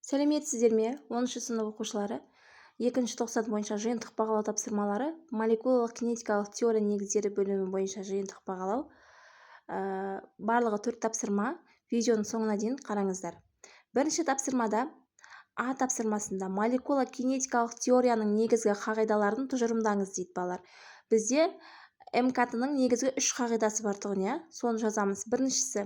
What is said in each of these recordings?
Сәлеметсіздер ме? 10-шы сынып оқушылары. 2-ші тоқсан бойынша жиынтық бағалау тапсырмалары, молекулалық кинетикалық теория негіздері бөлімі бойынша жиынтық бағалау. Барлығы 4 тапсырма. Видеоның соңына дейін қараңыздар. Бірінші тапсырмада А тапсырмасында молекула кинетикалық теорияның негізгі қағидаларын тұжырымдаңыз дейді балалар. Бізде МКТ-ның негізгі 3 қағидасы бар тұғын, иә? Соны жазамыз. Біріншісі,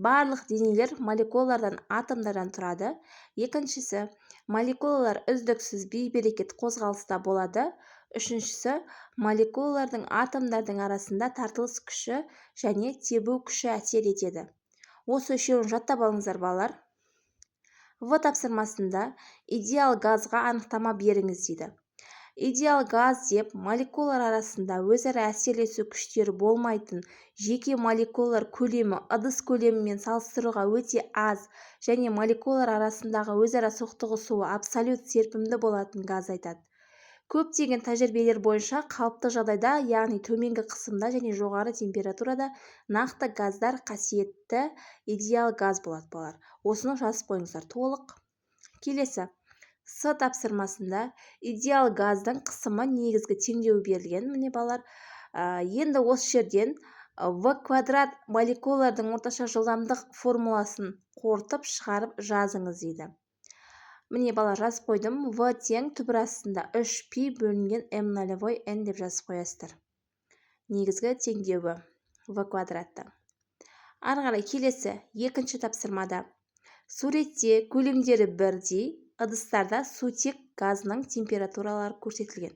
барлық денелер молекулалардан, атомдардан тұрады. Екіншісі, молекулалар үздіксіз бей-берекет қозғалыста болады. Үшіншісі, молекулалардың атомдардың арасында тартылыс күші және тебу күші әсер етеді. Осы үшеуін жаттап алыңыздар балалар. В тапсырмасында идеал газға анықтама беріңіз дейді. Идеал газ деп молекулалар арасында өзара әсерлесу күштері болмайтын жеке молекулалар көлемі ыдыс көлемімен салыстыруға өте аз және молекулалар арасындағы өзара соқтығысуы абсолют серпімді болатын газ айтады. Көптеген тәжірибелер бойынша қалыпты жағдайда, яғни төменгі қысымда және жоғары температурада нақты газдар қасиетті идеал газ болады балалар. Осыны жазып қойыңыздар толық. Келесі, С тапсырмасында идеал газдың қысымы негізгі теңдеуі берілген. Міне балалар, енді осы жерден В квадрат молекулалардың орташа жылдамдық формуласын қорытып шығарып жазыңыз дейді. Міне балалар, жазып қойдым. В тең түбір астында 3π бөлінген m0 n деп жазып қоясыздар. Негізгі теңдеуі В квадратта. Ары қарай келесі, екінші тапсырмада. Суретте көлемдері бірдей ыдыстарда сутек газының температуралары көрсетілген.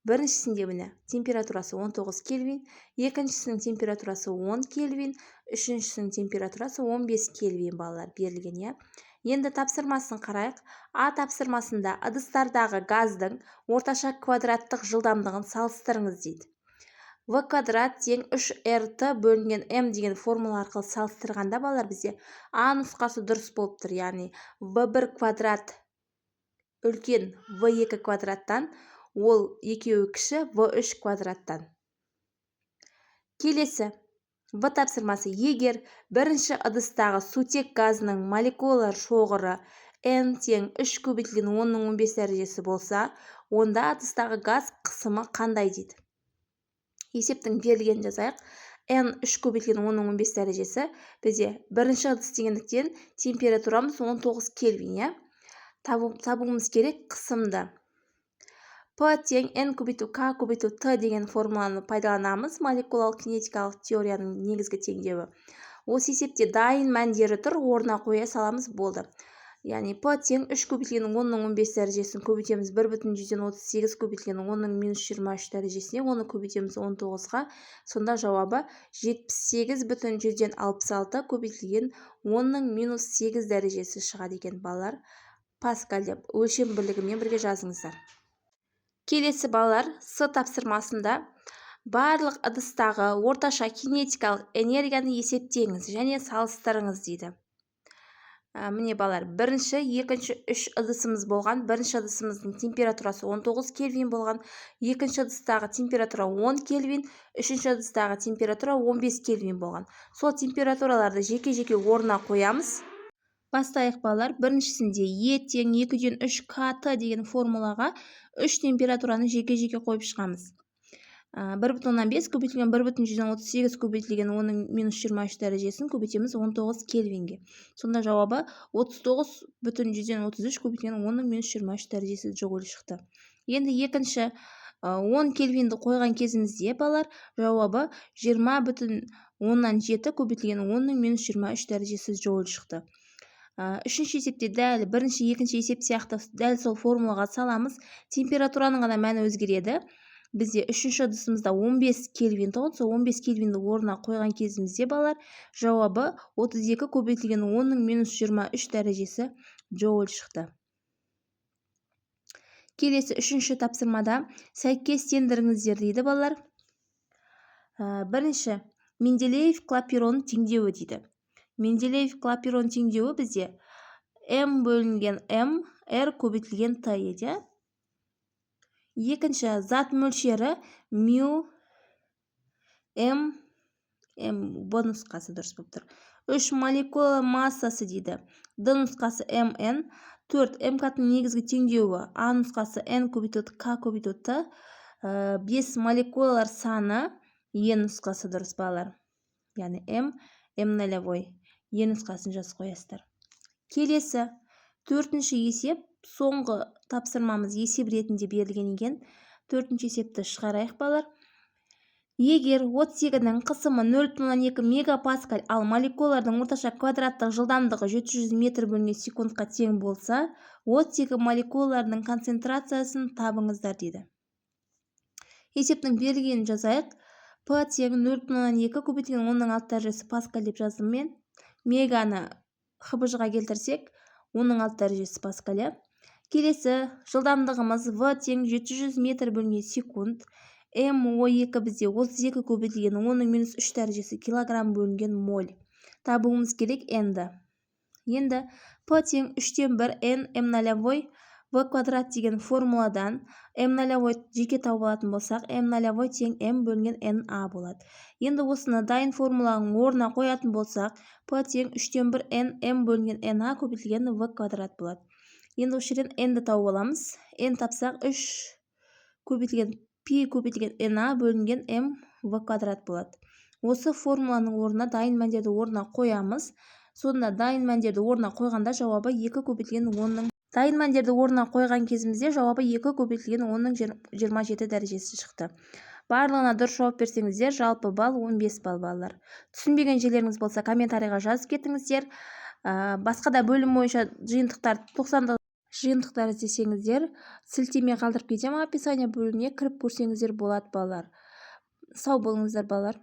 Біріншісінде міне температурасы 19 кельвин, екіншісінің температурасы 10 кельвин, үшіншісінің температурасы 15 кельвин балалар берілген, иә. Енді тапсырмасын қарайық. А тапсырмасында ыдыстардағы газдың орташа квадраттық жылдамдығын салыстырыңыз дейді. В квадрат тең 3RT бөлінген m деген формула арқылы салыстырғанда балалар бізде А нұсқасы дұрыс болып тұр, яғни В1 квадрат үлкен В2 квадраттан, ол екеуі кіші В3 квадраттан. Келесі, В тапсырмасы, егер бірінші ыдыстағы сутек газының молекулалар шоғыры n тең 3 көбейтілген 10-15 дәрежесі болса, онда ыдыстағы газ қысымы қандай дейді. Есептің берілгенін жазайық. n 3 көбейтілген 10-15 дәрежесі бізде бірінші ыдыс дегендіктен температурамыз 19 кельвин, иә? Табуымыз керек қысымды. P тең n көбейту k көбейту t деген формуланы пайдаланамыз, молекулалық кинетикалық теорияның негізгі теңдеуі. Осы есепте дайын мәндері тұр, орнына қоя саламыз, болды. Яғни P тең 3 көбейтілген 10-15 дәрежесін көбейтеміз 1,138 көбейтілген 10-23 дәрежесіне, оны көбейтеміз 19-ға. Сонда жауабы 78,66 көбейтілген 10-8 дәрежесі шығады екен балалар. Паскаль деп өлшем бірлігімен бірге жазыңыздар. Келесі балалар, С тапсырмасында барлық ыдыстағы орташа кинетикалық энергияны есептеңіз және салыстырыңыз дейді. Міне балалар, бірінші, екінші, үш ыдысымыз болған. Бірінші ыдысымыздың температурасы 19 кельвин болған. Екінші ыдыстағы температура 10 кельвин, үшінші ыдыстағы температура 15 кельвин болған. Сол температураларды жеке-жеке орнына қоямыз. Бастайық балалар. Біріншісінде Е тең 2-3 КТ деген формулаға 3 температураны жеке-жеке қойып шығамыз. 1,5 көбейтілген 1,138 көбейтілген 10-23 дәрежесін көбейтеміз 19 кельвинге. Сонда жауабы 39,133 көбейтілген 10-23 дәрежесі джоуль шықты. Енді екінші 10 кельвинді қойған кезімізде балалар, жауабы 20,7 көбейтілген 10-23 дәрежесі джоуль шықты. Үшінші есепте дәл бірінші, екінші есеп сияқты дәл сол формулаға саламыз. Температураның ғана мәні өзгереді. Бізде үшінші ыдысымызда 15 кельвин тұғын, сол 15 кельвинді орнына қойған кезімізде балалар, жауабы 32 көбейтілген 10-23 дәрежесі джоуль шықты. Келесі үшінші тапсырмада сәйкестендіріңіздер дейді балалар. Бірінші, Менделеев-Клапейрон теңдеуі дейді. Менделеев-Клапейрон теңдеуі бізде m бөлінген m, r көбейтілген t еді. Екінші, зат мөлшері μ m, b нұсқасы дұрыс болып тұр. 3 молекула массасы дейді. D нұсқасы mn, 4 МК-тың негізгі теңдеуі А нұсқасы N көбейтілді К көбейтілді. 5 молекулалар саны Е нұсқасы дұрыс балалар. Яғни М нолевой. Е нұсқасын жазып қоясыздар. Келесі 4-ші есеп, соңғы тапсырмамыз есеп ретінде берілген екен. 4-ші есепті шығарайық балалар. Егер оттегінің қысымы 0,2 мегапаскаль, ал молекулалардың орташа квадраттық жылдамдығы 700 метр бөлінген секундқа тең болса, оттегі молекулаларының концентрациясын табыңыздар дейді. Есептің берілгенін жазайық. П тең 0,2 көбейтілген 10-6 дәрежесі паскаль деп жаздым мен. Меганы ХБЖ-ға келтірсек, 10-6 дәрежесі паскаль. Келесі жылдамдығымыз В тең 700 метр бөлінген секунд. М2 бізде 32 көбейтілген 10-3 дәрежесі килограмм бөлінген моль. Табуымыз керек N-ді. Енді П тең 3/1 N М0 В квадрат деген формуладан М0 жеке тауып алатын болсақ, М0 тең М бөлінген НА болады. Енді осыны дайын формуланың орнына қоятын болсақ, П тең 3/1 N М бөлінген НА көбейтілген В квадрат болады. Енді осы жерден N-ді тауып аламыз. N тапсақ 3 көбейтілген Пи көбейтілген НА бөлінген М В квадрат болады. Осы формуланың орнына дайын мәндерді орнына қоямыз. Сонда дайын мәндерді орнына қойғанда жауабы 2 көбейтілген 10-ның. Дайын мәндерді орнына қойған кезімізде жауабы 2 көбейтілген 10-ның 27 дәрежесі шықты. Барлығына дұрыс жауап берсеңіздер, жалпы балл 15 балл балалар. Түсінбеген жерлеріңіз болса, комментарийға жазып кетіңіздер. Басқа да бөлім бойынша жиынтықтар 90 жиынтықтар іздесеңіздер, сілтеме қалдырып кетемін описание бөліміне, кіріп көрсеңіздер болады балалар. Сау болыңыздар балалар.